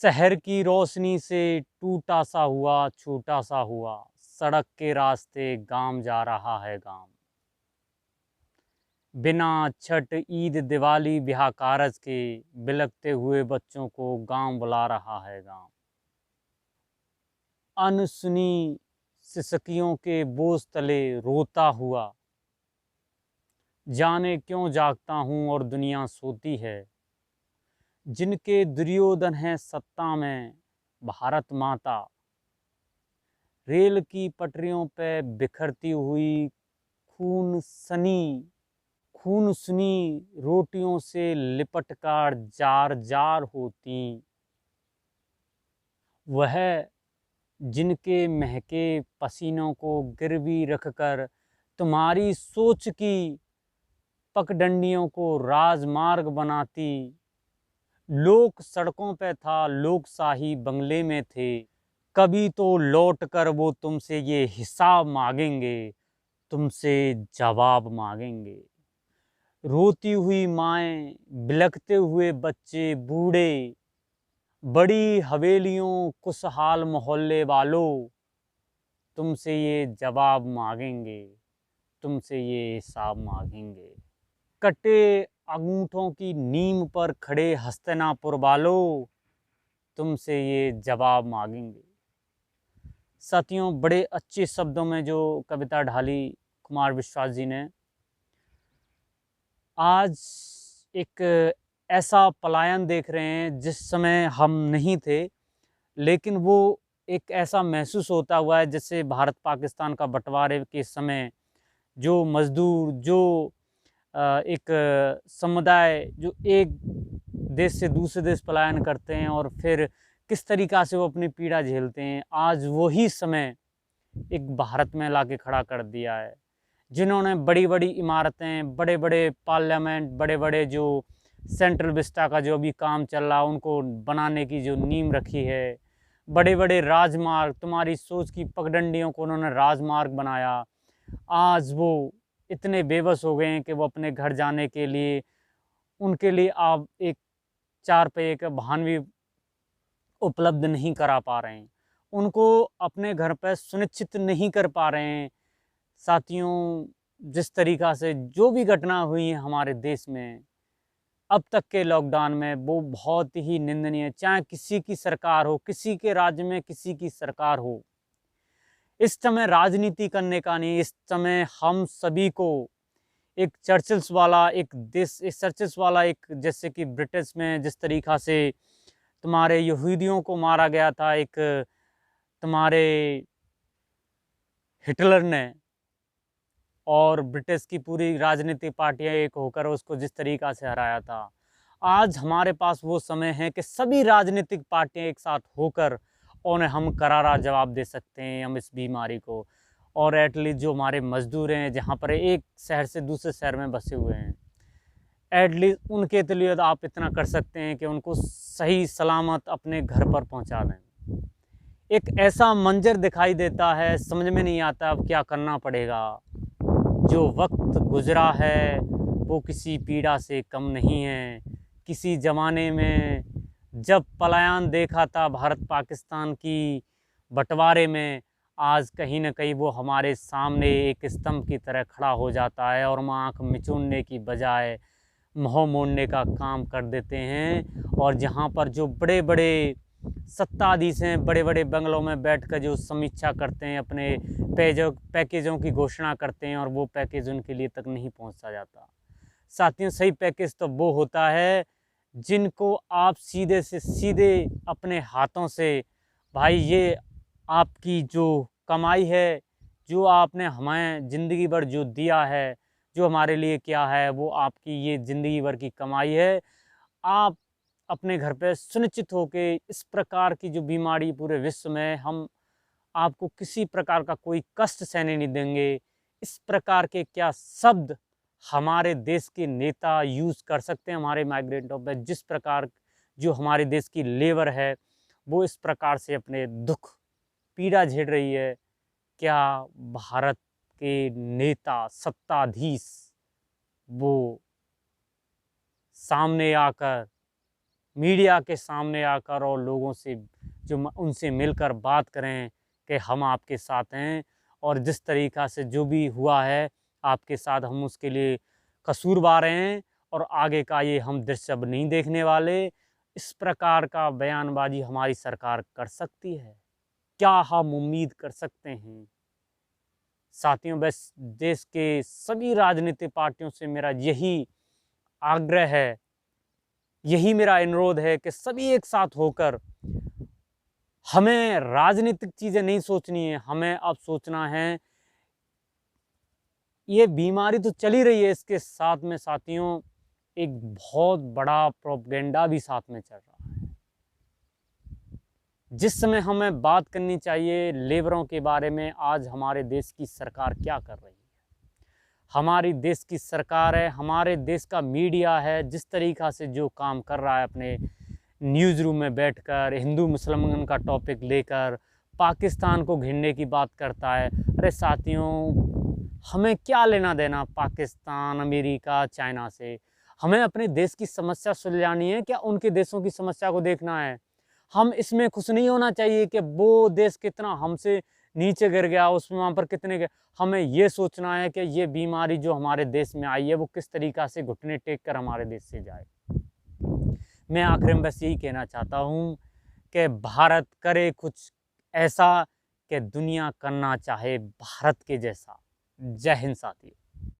शहर की रोशनी से टूटा सा हुआ, छूटा सा हुआ, सड़क के रास्ते गांव जा रहा है गांव। बिना छठ ईद दिवाली ब्याह कारज के बिलखते हुए बच्चों को गांव बुला रहा है गांव। अनसुनी सिसकियों के बोझ तले रोता हुआ, जाने क्यों जागता हूँ और दुनिया सोती है। जिनके दुर्योधन है सत्ता में भारत माता, रेल की पटरियों पे बिखरती हुई खून सनी खून सुनी रोटियों से लिपट कर जार जार होती। वह जिनके महके पसीनों को गिरवी रखकर तुम्हारी सोच की पगडंडियों को राजमार्ग बनाती। लोक सड़कों पे था, लोकशाही बंगले में थे। कभी तो लौट कर वो तुमसे ये हिसाब मांगेंगे, तुमसे जवाब मांगेंगे। रोती हुई माएँ, बिलखते हुए बच्चे, बूढ़े, बड़ी हवेलियों खुशहाल मोहल्ले वालों, तुमसे ये जवाब मांगेंगे, तुमसे ये हिसाब मांगेंगे। कटे अंगूठों की नीम पर खड़े हस्तिनापुर वालों, तुमसे ये जवाब मांगेंगे। साथियों, बड़े अच्छे शब्दों में जो कविता ढाली कुमार विश्वास जी ने। आज एक ऐसा पलायन देख रहे हैं जिस समय हम नहीं थे, लेकिन वो एक ऐसा महसूस होता हुआ है जैसे भारत पाकिस्तान का बंटवारे के समय जो मजदूर, जो एक समुदाय जो एक देश से दूसरे देश पलायन करते हैं और फिर किस तरीक़ा से वो अपनी पीड़ा झेलते हैं, आज वही समय एक भारत में लाके खड़ा कर दिया है। जिन्होंने बड़ी-बड़ी इमारतें, बड़े-बड़े पार्लियामेंट, बड़े-बड़े जो सेंट्रल विस्टा का जो अभी काम चल रहा है, उनको बनाने की जो नींव रखी है, बड़े-बड़े राजमार्ग, तुम्हारी सोच की पगडंडियों को उन्होंने राजमार्ग बनाया। आज वो इतने बेबस हो गए हैं कि वो अपने घर जाने के लिए, उनके लिए आप एक 4 पहिए का वाहन भी उपलब्ध नहीं करा पा रहे हैं। उनको अपने घर पे सुनिश्चित नहीं कर पा रहे हैं। साथियों, जिस तरीक़ा से जो भी घटना हुई है हमारे देश में अब तक के लॉकडाउन में, वो बहुत ही निंदनीय है। चाहे किसी की सरकार हो, किसी के राज्य में किसी की सरकार हो, इस समय राजनीति करने का नहीं, इस समय हम सभी को एक चर्चिल्स वाला एक देश, एक चर्चिल्स वाला एक, जैसे कि ब्रिटिश में जिस तरीक़ा से तुम्हारे यहूदियों को मारा गया था, एक तुम्हारे हिटलर ने, और ब्रिटिश की पूरी राजनीतिक पार्टियां एक होकर उसको जिस तरीक़ा से हराया था, आज हमारे पास वो समय है कि सभी राजनीतिक पार्टियां एक साथ होकर उन्हें हम करारा जवाब दे सकते हैं हम इस बीमारी को। और एटलीस्ट जो हमारे मज़दूर हैं, जहाँ पर एक शहर से दूसरे शहर में बसे हुए हैं, एटलीस्ट उनके लिए तो आप इतना कर सकते हैं कि उनको सही सलामत अपने घर पर पहुँचा दें। एक ऐसा मंजर दिखाई देता है, समझ में नहीं आता अब क्या करना पड़ेगा। जो वक्त गुजरा है वो किसी पीड़ा से कम नहीं है। किसी ज़माने में जब पलायन देखा था भारत पाकिस्तान की बंटवारे में, आज कहीं न कहीं वो हमारे सामने एक स्तंभ की तरह खड़ा हो जाता है और हम आँख मिचौने की बजाय मुँह मोड़ने का काम कर देते हैं। और जहाँ पर जो बड़े-बड़े सत्ताधीश हैं, बड़े-बड़े बंगलों में बैठकर जो समीक्षा करते हैं, अपने पैकेजों की घोषणा करते हैं और वो पैकेज उनके लिए तक नहीं पहुंचा जाता। साथियों, सही पैकेज तो वो होता है जिनको आप सीधे से सीधे अपने हाथों से, भाई ये आपकी जो कमाई है, जो आपने हमें ज़िंदगी भर जो दिया है, जो हमारे लिए क्या है, वो आपकी ये ज़िंदगी भर की कमाई है। आप अपने घर पे सुनिश्चित हो के इस प्रकार की जो बीमारी पूरे विश्व में, हम आपको किसी प्रकार का कोई कष्ट सहने नहीं देंगे। इस प्रकार के क्या शब्द हमारे देश के नेता यूज़ कर सकते हैं हमारे माइग्रेंटों पे, जिस प्रकार जो हमारे देश की लेबर है वो इस प्रकार से अपने दुख पीड़ा झेल रही है, क्या भारत के नेता सत्ताधीश वो सामने आकर मीडिया के सामने आकर और लोगों से उनसे मिलकर बात करें कि हम आपके साथ हैं और जिस तरीक़ा से जो भी हुआ है आपके साथ, हम उसके लिए कसूरवार हैं और आगे का ये हम दृश्य अब नहीं देखने वाले। इस प्रकार का बयानबाजी हमारी सरकार कर सकती है? क्या हम उम्मीद कर सकते हैं? साथियों, बस देश के सभी राजनीतिक पार्टियों से मेरा यही आग्रह है, यही मेरा अनुरोध है कि सभी एक साथ होकर हमें राजनीतिक चीज़ें नहीं सोचनी है, हमें अब सोचना है ये बीमारी तो चली रही है, इसके साथ में साथियों एक बहुत बड़ा प्रोपेगेंडा भी साथ में चल रहा है। जिस समय हमें बात करनी चाहिए लेबरों के बारे में, आज हमारे देश की सरकार क्या कर रही है? हमारी देश की सरकार है, हमारे देश का मीडिया है, जिस तरीक़ा से जो काम कर रहा है अपने न्यूज़ रूम में बैठकर हिंदू मुसलमान का टॉपिक लेकर पाकिस्तान को घिरने की बात करता है। अरे साथियों, हमें क्या लेना देना पाकिस्तान, अमेरिका, चाइना से? हमें अपने देश की समस्या सुलझानी है, क्या उनके देशों की समस्या को देखना है? हम इसमें खुश नहीं होना चाहिए कि वो देश कितना हमसे नीचे गिर गया, उसमें वहाँ पर कितने गए। हमें ये सोचना है कि ये बीमारी जो हमारे देश में आई है वो किस तरीक़ा से घुटने टेक कर हमारे देश से जाए। मैं आखिर में बस यही कहना चाहता हूँ कि भारत करे कुछ ऐसा कि दुनिया करना चाहे भारत के जैसा। जय हिंद साथियों।